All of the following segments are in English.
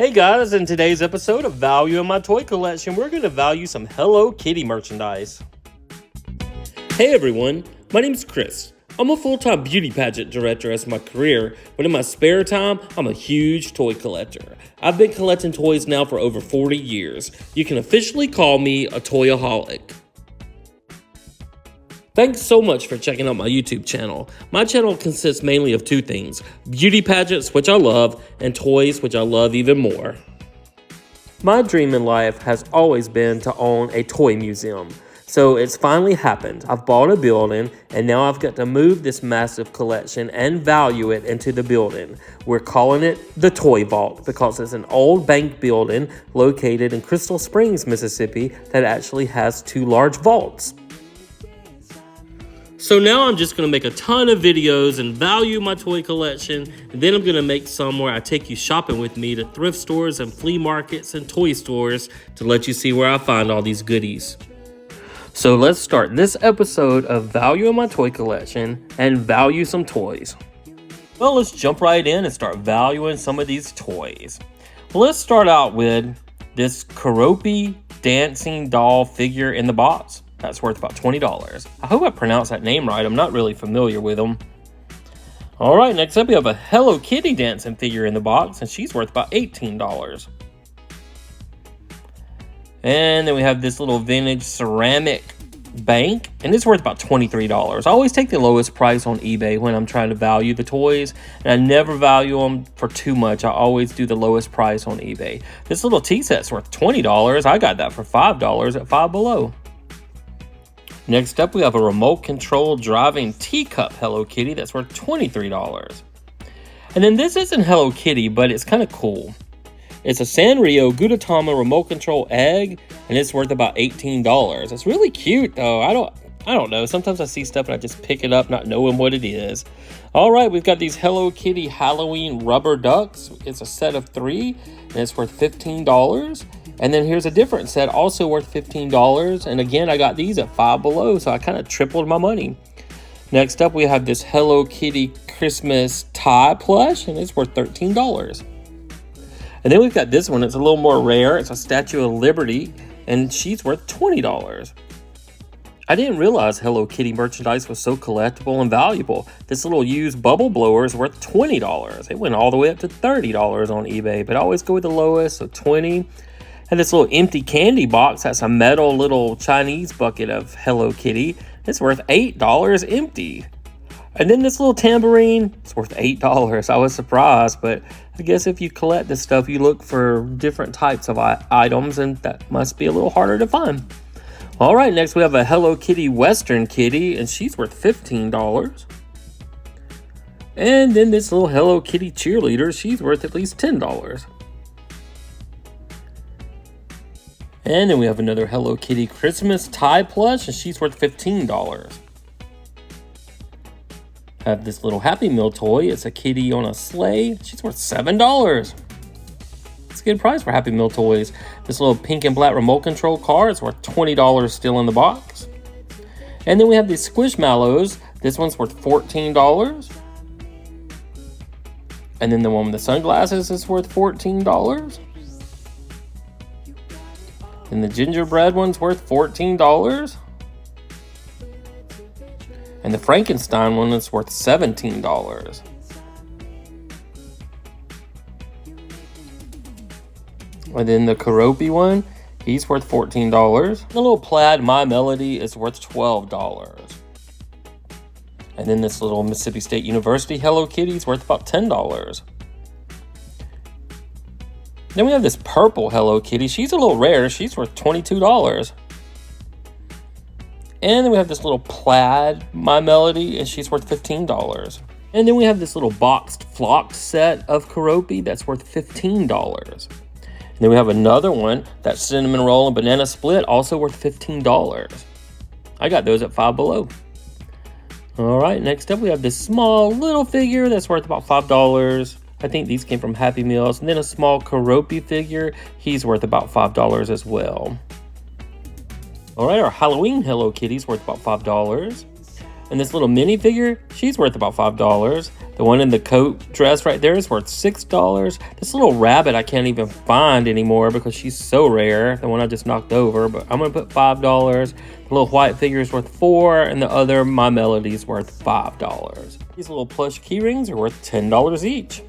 Hey guys, in today's episode of Value in My Toy Collection, we're going to value some Hello Kitty merchandise. Hey everyone, my name's Chris. I'm a full-time beauty pageant director as my career, but in my spare time, I'm a huge toy collector. I've been collecting toys now for over 40 years. You can officially call me a toyaholic. Thanks so much for checking out my YouTube channel. My channel consists mainly of two things: beauty pageants, which I love, and toys, which I love even more. My dream in life has always been to own a toy museum. So it's finally happened. I've bought a building, and now I've got to move this massive collection and value it into the building. We're calling it the Toy Vault because it's an old bank building located in Crystal Springs, Mississippi that actually has two large vaults. So now I'm just going to make a ton of videos and value my toy collection, and then I'm going to make some where I take you shopping with me to thrift stores and flea markets and toy stores to let you see where I find all these goodies. So let's start this episode of Value in My Toy Collection and value some toys. Well, let's jump right in and start valuing some of these toys. Well, let's start out with this Keroppi dancing doll figure in the box. That's worth about $20. I hope I pronounced that name right. I'm not really familiar with them. All right, next up we have a Hello Kitty dancing figure in the box, and she's worth about $18. And then we have this little vintage ceramic bank, and it's worth about $23. I always take the lowest price on eBay when I'm trying to value the toys, and I never value them for too much. I always do the lowest price on eBay. This little tea set's worth $20. I got that for $5 at Five Below. Next up, we have a remote control driving teacup Hello Kitty that's worth $23. And then this isn't Hello Kitty, but it's kind of cool. It's a Sanrio Gudetama remote control egg, and it's worth about $18. It's really cute though. I don't know. Sometimes I see stuff and I just pick it up not knowing what it is. All right, we've got these Hello Kitty Halloween rubber ducks. It's a set of 3, and it's worth $15. And then here's a different set, also worth $15. And again, I got these at Five Below, so I kind of tripled my money. Next up, we have this Hello Kitty Christmas tie plush, and it's worth $13. And then we've got this one. It's a little more rare. It's a Statue of Liberty, and she's worth $20. I didn't realize Hello Kitty merchandise was so collectible and valuable. This little used bubble blower is worth $20. It went all the way up to $30 on eBay, but I always go with the lowest, so $20. And this little empty candy box, that's a metal little Chinese bucket of Hello Kitty. It's worth $8 empty. And then this little tambourine, it's worth $8. I was surprised, but I guess if you collect this stuff, you look for different types of items, and that must be a little harder to find. All right, next we have a Hello Kitty Western Kitty, and she's worth $15. And then this little Hello Kitty cheerleader, she's worth at least $10. And then we have another Hello Kitty Christmas tie plush, and she's worth $15. I have this little Happy Meal toy. It's a kitty on a sleigh. She's worth $7. It's a good price for Happy Meal toys. This little pink and black remote control car is worth $20 still in the box. And then we have these Squishmallows. This one's worth $14. And then the one with the sunglasses is worth $14. And the gingerbread one's worth $14. And the Frankenstein one is worth $17. And then the Keroppi one, he's worth $14. The little plaid My Melody is worth $12. And then this little Mississippi State University Hello Kitty is worth about $10. Then we have this purple Hello Kitty. She's a little rare. She's worth $22. And then we have this little plaid My Melody, and she's worth $15. And then we have this little boxed flocked set of Keroppi that's worth $15. And then we have another one, that cinnamon roll and banana split, also worth $15. I got those at Five Below. All right, next up we have this small little figure that's worth about $5. I think these came from Happy Meals. And then a small Keroppi figure. He's worth about $5 as well. All right, our Halloween Hello Kitty's worth about $5. And this little minifigure, she's worth about $5. The one in the coat dress right there is worth $6. This little rabbit I can't even find anymore because she's so rare. The one I just knocked over, but I'm going to put $5. The little white figure is worth $4, and the other My Melody is worth $5. These little plush key rings are worth $10 each.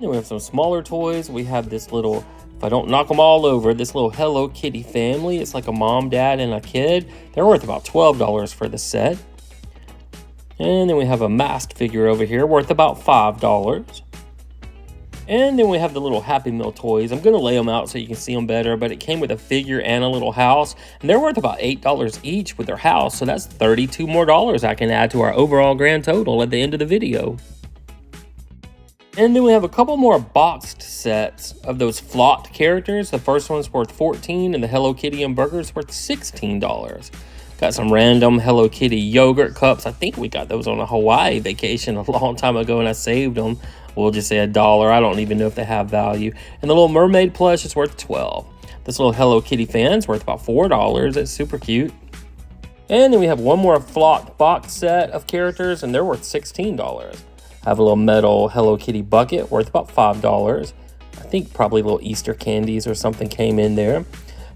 Then we have some smaller toys. We have this little, if I don't knock them all over, this little Hello Kitty family. It's like a mom, dad, and a kid. They're worth about $12 for the set. And then we have a masked figure over here worth about $5. And then we have the little Happy Meal toys. I'm going to lay them out so you can see them better, but it came with a figure and a little house, and they're worth about $8 each with their house, so that's $32 more I can add to our overall grand total at the end of the video. And then we have a couple more boxed sets of those flocked characters. The first one's worth $14, and the Hello Kitty and Burger's worth $16. Got some random Hello Kitty yogurt cups. I think we got those on a Hawaii vacation a long time ago, and I saved them. We'll just say $1. I don't even know if they have value. And the little mermaid plush is worth $12. This little Hello Kitty fan's worth about $4. It's super cute. And then we have one more flocked box set of characters, and they're worth $16. I have a little metal Hello Kitty bucket worth about $5. I think probably little Easter candies or something came in there.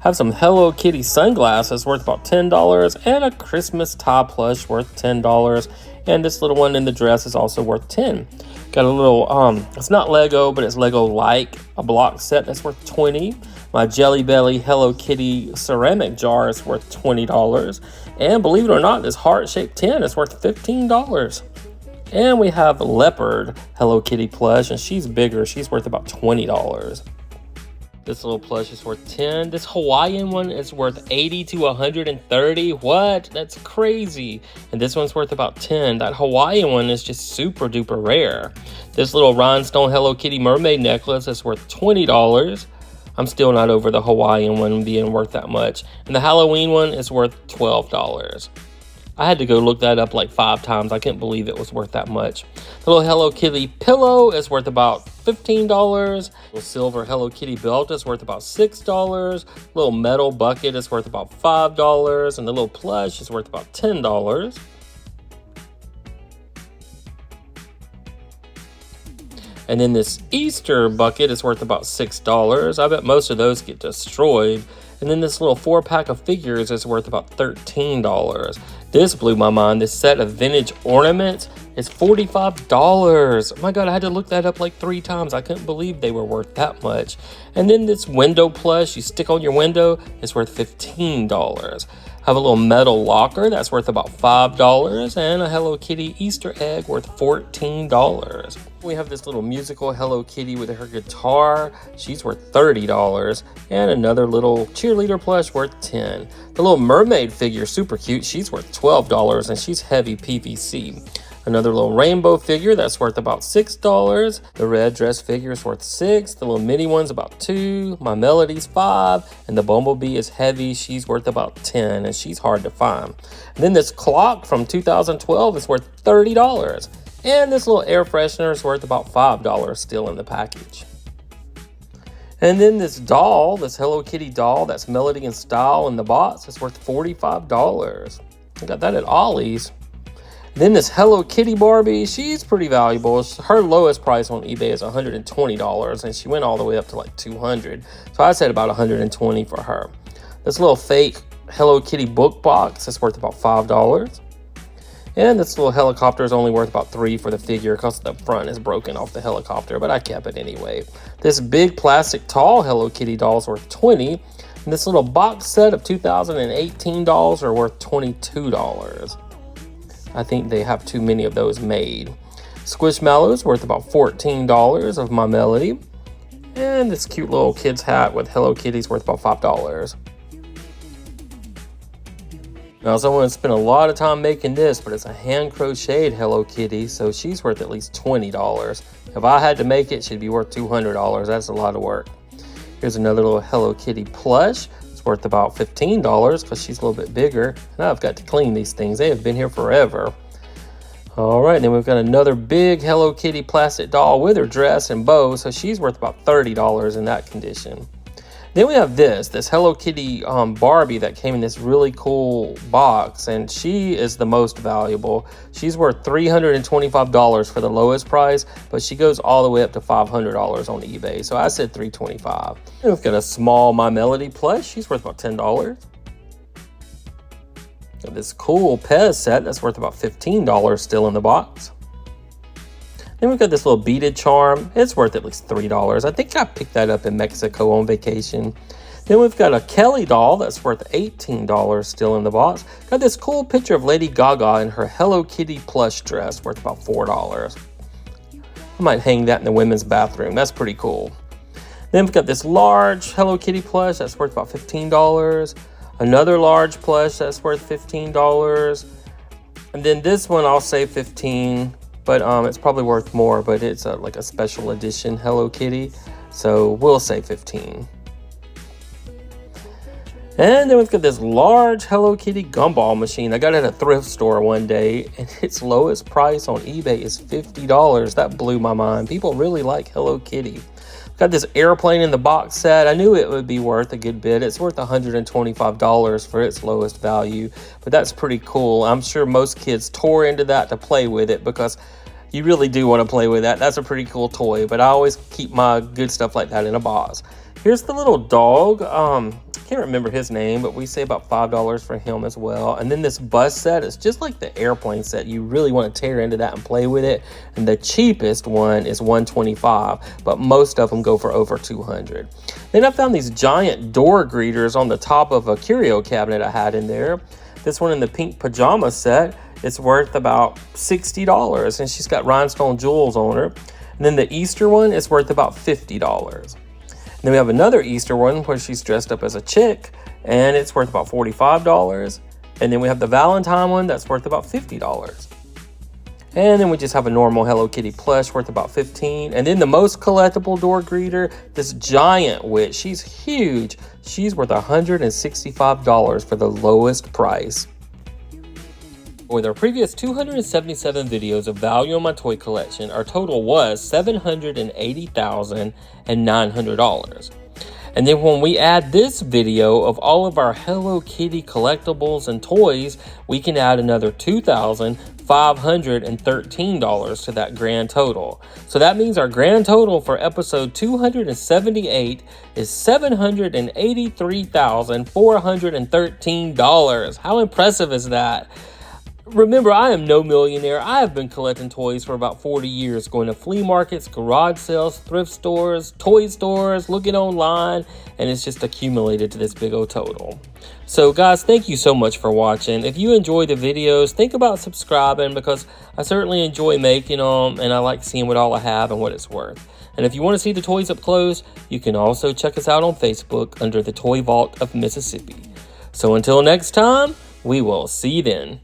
Have some Hello Kitty sunglasses worth about $10, and a Christmas tie plush worth $10. And this little one in the dress is also worth $10. Got a little, it's not Lego, but it's Lego-like, a block set that's worth $20. My Jelly Belly Hello Kitty ceramic jar is worth $20. And believe it or not, this heart-shaped tin is worth $15. And we have Leopard Hello Kitty plush, and she's bigger. She's worth about $20. This little plush is worth $10. This Hawaiian one is worth $80 to $130. What? That's crazy. And this one's worth about $10. That Hawaiian one is just super duper rare. This little rhinestone Hello Kitty mermaid necklace is worth $20. I'm still not over the Hawaiian one being worth that much. And the Halloween one is worth $12. I had to go look that up like 5 times. I couldn't believe it was worth that much. The little Hello Kitty pillow is worth about $15. Little silver Hello Kitty belt is worth about $6. Little metal bucket is worth about $5. And the little plush is worth about $10. And then this Easter bucket is worth about $6. I bet most of those get destroyed. And then this little 4-pack of figures is worth about $13. This blew my mind. This set of vintage ornaments is $45. Oh my God, I had to look that up like 3 times. I couldn't believe they were worth that much. And then this window plush you stick on your window is worth $15. Have a little metal locker that's worth about $5, and a Hello Kitty Easter egg worth $14. We have this little musical Hello Kitty with her guitar. She's worth $30, and another little cheerleader plush worth $10. The little mermaid figure, super cute. She's worth $12, and she's heavy PVC. Another little rainbow figure that's worth about $6. The red dress figure is worth $6. The little mini one's about $2. My Melody's $5. And the bumblebee is heavy. She's worth about $10, and she's hard to find. And then this clock from 2012 is worth $30. And this little air freshener is worth about $5 still in the package. And then this doll, this Hello Kitty doll, that's Melody in Style in the box, is worth $45. I got that at Ollie's. Then this Hello Kitty Barbie, she's pretty valuable. Her lowest price on eBay is $120, and she went all the way up to like $200. So I said about $120 for her. This little fake Hello Kitty book box is worth about $5. And this little helicopter is only worth about $3 for the figure because the front is broken off the helicopter, but I kept it anyway. This big plastic tall Hello Kitty doll is worth $20. And this little box set of 2018 dolls are worth $22. I think they have too many of those made. Squishmallows worth about $14 of My Melody. And this cute little kid's hat with Hello Kitty's worth about $5. Now someone spent a lot of time making this, but it's a hand crocheted Hello Kitty, so she's worth at least $20. If I had to make it, she'd be worth $200. That's a lot of work. Here's another little Hello Kitty plush. Worth about $15 because she's a little bit bigger. Now I've got to clean these things. They have been here forever. All right, then we've got another big Hello Kitty plastic doll with her dress and bow, so she's worth about $30 in that condition. Then we have this Hello Kitty Barbie that came in this really cool box, and she is the most valuable. She's worth $325 for the lowest price, but she goes all the way up to $500 on eBay. So I said $325. And we've got a small My Melody plush. She's worth about $10. Got this cool Pez set that's worth about $15 still in the box. Then we've got this little beaded charm. It's worth at least $3. I think I picked that up in Mexico on vacation. Then we've got a Kelly doll that's worth $18 still in the box. Got this cool picture of Lady Gaga in her Hello Kitty plush dress worth about $4. I might hang that in the women's bathroom. That's pretty cool. Then we've got this large Hello Kitty plush that's worth about $15. Another large plush that's worth $15. And then this one I'll say $15. But it's probably worth more, but it's like a special edition Hello Kitty. So we'll say $15. And then we've got this large Hello Kitty gumball machine. I got it at a thrift store one day, and its lowest price on eBay is $50. That blew my mind. People really like Hello Kitty. Got this airplane in the box set. I knew it would be worth a good bit. It's worth $125 for its lowest value, but that's pretty cool. I'm sure most kids tore into that to play with it because you really do want to play with that. That's a pretty cool toy, but I always keep my good stuff like that in a box. Here's the little dog. Can't remember his name, but we say about $5 for him as well. And then this bus set is just like the airplane set. You really want to tear into that and play with it. And the cheapest one is $125, but most of them go for over $200. Then I found these giant door greeters on the top of a curio cabinet I had in there. This one in the pink pajama set, it's worth about $60, and she's got rhinestone jewels on her. And then the Easter one is worth about $50. And then we have another Easter one where she's dressed up as a chick, and it's worth about $45. And then we have the Valentine one that's worth about $50. And then we just have a normal Hello Kitty plush worth about $15. And then the most collectible door greeter, this giant witch. She's huge. She's worth $165 for the lowest price. With our previous 277 videos of value on my toy collection, our total was $780,900. And then when we add this video of all of our Hello Kitty collectibles and toys, we can add another $2,513 to that grand total. So that means our grand total for episode 278 is $783,413. How impressive is that? Remember, I am no millionaire. I have been collecting toys for about 40 years, going to flea markets, garage sales, thrift stores, toy stores, looking online, and it's just accumulated to this big old total. So guys, thank you so much for watching. If you enjoy the videos, think about subscribing because I certainly enjoy making them, and I like seeing what all I have and what it's worth. And if you want to see the toys up close, you can also check us out on Facebook under the Toy Vault of Mississippi. So until next time, we will see you then.